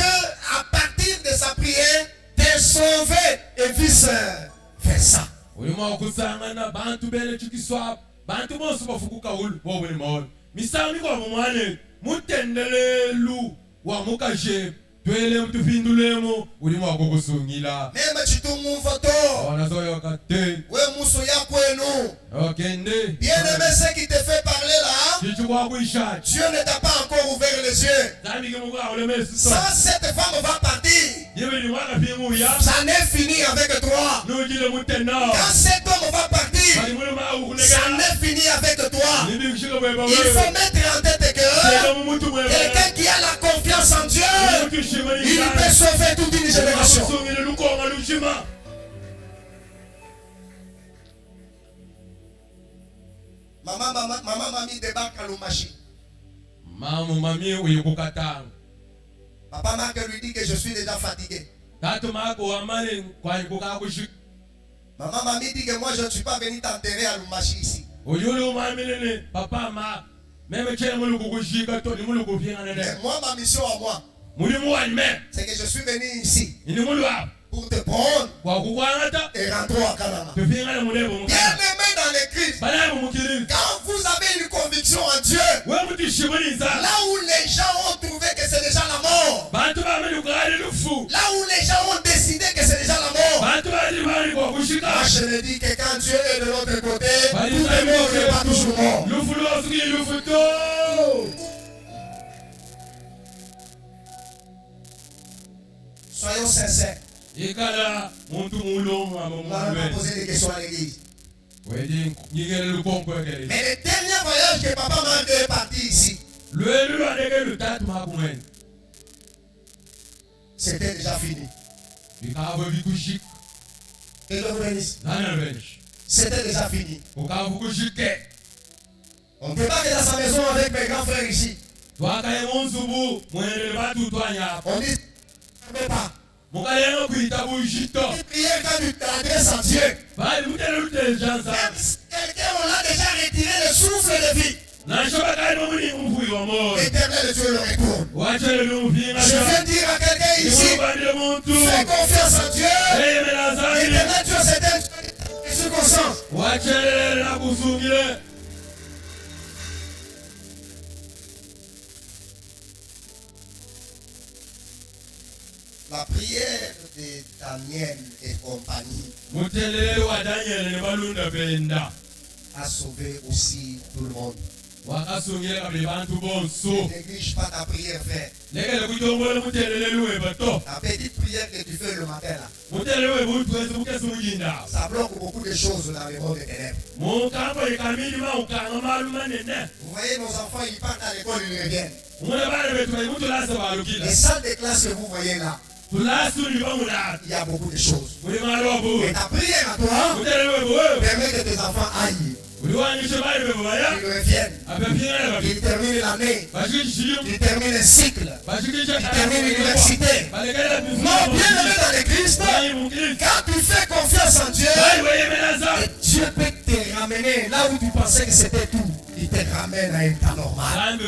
à partir de sa prière, te sauver et vice-versa. uli mwakusangana bantu bene chikiswapa bantu bonse bafukuka ulu bobuli maolo misambi kwa mumwane mutendelelu wa mukashe twele mutupindulemo uli mwakukusungila Même Chitungu photo. wanazoyoka te Ouais, Mousso Yakwenu. okende Bien-aimé, ce qui te fait parler là, chichu kwakuishachi Dieu ne t'a pas encore ouvert les yeux. zambike mukauleme Ça, cette femme va partir. yebili mwakapimuya Ça n'est fini avec toi. nujile mutenao Quand cet homme va partir, bali muli ça maukunekela n'est fini avec toi. nibikushika bweba Il faut mettre en tête que mumutu bweba quelqu'un qui a la confiance en Dieu, il peut sauver toute une génération. Maman mamie débarque à Lumbashi. Mamu mami uyukukatanga. Papa Marc lui dit que je suis déjà fatigué. Tatu mako amani kwa kukakushik. Maman mamie dit que moi je ne suis pas venu t'enterrer à Lumbashi ici. Uyulu mami nene papa ma même chele mulu kukushika to ni mulu kufinga Mais nene. moi ma mission à moi, Muli muwani me. c'est que je suis venu ici Ini mulu wa. pour te prendre Kwa kukwangata et rentrer à Canada. tufinga na mulebo mukana. Bien-aimé dans le Christ, Bana mumukiri. quand vous avez une conviction en Dieu, We muti shimaniza. là où les gens ont trouvé que c'est déjà la mort, Bantu ba mali kugale lufu. là où les gens ont décidé que c'est déjà la mort, Bantu ba mali kwa kushika. moi je me dis que quand Dieu est de l'autre côté, tout le monde n'est pas toujours monde. Soyons sincères. On va poser des questions à l'église. Mais le dernier voyage que papa m'a est parti ici, c'était déjà fini. Et Dieu vous bénisse. C'était déjà fini. On débarque dans sa maison avec mes grands frères ici. On dit, ne pas. Prière quand tu t'adresses à Dieu. Même si quelqu'un on a déjà retiré le souffle de vie. L'éternel Dieu le retourne. Je viens dire à quelqu'un ici, fais confiance en Dieu. L'éternel Dieu c'est un circonstance. La prière de Daniel et compagnie a sauvé aussi tout le monde. Ne néglige pas ta prière, frère. La petite prière que tu fais le matin là, ça bloque beaucoup de choses dans le monde des ténèbres. Vous voyez nos enfants, ils partent à l'école, ils reviennent. Les salles de classe que vous voyez là, il y a beaucoup de choses. Et ta prière à toi permet que tes enfants aillent. Ils reviennent. Ils terminent l'année. Ils terminent le cycle. Ils terminent l'université. Non, bien aimé dans l'église, quand tu fais confiance en Dieu, Dieu peut te ramener là où tu pensais que c'était tout. Il te ramène à un état normal.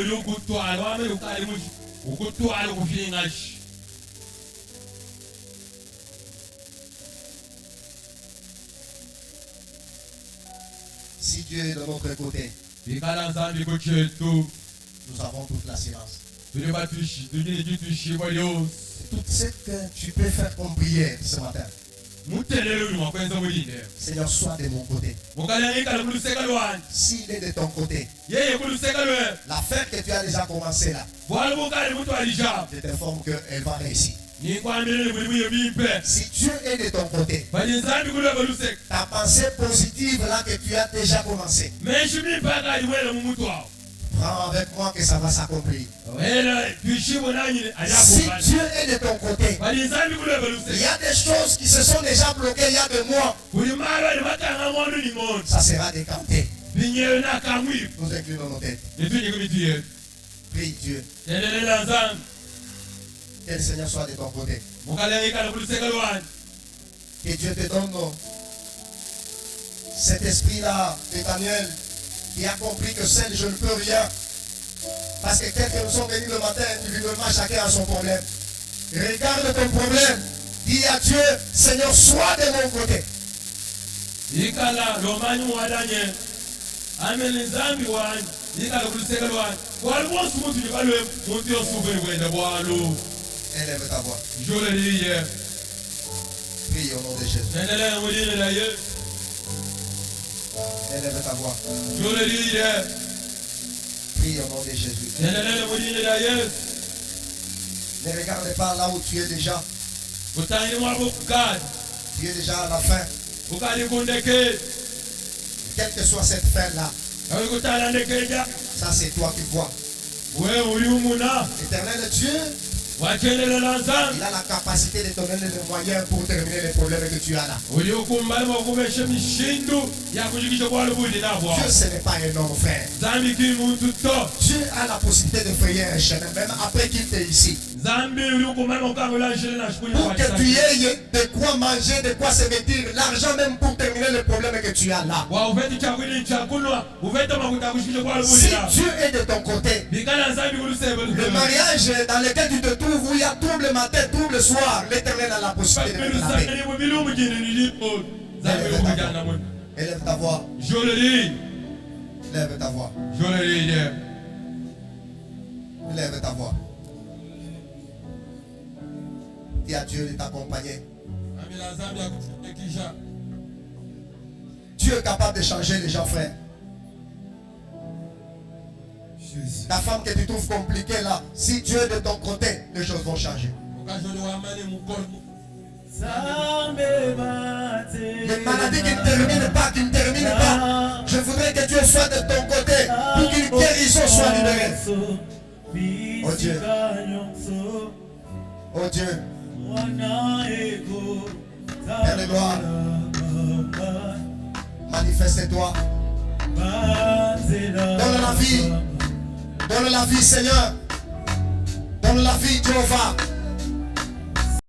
Si Dieu est de notre côté, nous avons toute l'assurance. Tout ce que tu peux faire comme prière ce matin. Seigneur, sois de mon côté. S'il est de ton côté, l'affaire que tu as déjà commencé là, je t'informe qu'elle va réussir. Si Dieu est de ton côté, ta pensée positive là que tu as déjà commencé, prends avec moi que ça va s'accomplir. Si Dieu est de ton côté, il y a des choses qui se sont déjà bloquées il y a 2 mois. Ça sera décanté. Nous inclinons nos têtes. Prie Dieu. Que le Seigneur soit de ton côté. Que Dieu te donne cet esprit-là de Daniel qui a compris que seul je ne peux rien. Parce que quelques nous sont venus le matin individuellement, chacun a son problème. Regarde ton problème. Dis à Dieu, Seigneur, sois de mon côté. Élève ta voix. Prie au nom de Jésus. Élève ta voix. Prie au nom de Jésus. Ne regarde pas là où tu es déjà. Tu es déjà à la fin. Quelle que soit cette fin-là, ça c'est toi qui vois. Éternel Dieu, il a la capacité de te donner les moyens pour terminer les problèmes que tu as là. Dieu, ce n'est pas un homme, frère. Dieu a la possibilité de frayer un chemin, même après qu'il t'ait ici. Pour que tu aies de quoi manger, de quoi se vêtir, l'argent même pour terminer le problème que tu as là. Si Dieu est de ton côté, le mariage dans lequel tu te trouves, où il y a tout le matin, tout le soir, l'Éternel a la possibilité de te laver. Élève ta voix. Élève ta voix. Élève ta voix. Dis à Dieu de t'accompagner. Dieu est capable de changer les gens, frère. Ta femme que tu trouves compliquée là, si Dieu est de ton côté, les choses vont changer. Les maladies qui ne terminent pas, je voudrais que Dieu soit de ton côté pour qu'une guérison soit libérée. Oh Dieu. Oh Dieu. Père de gloire, manifeste-toi. Donne la vie, Seigneur. Donne la vie, Jéhovah.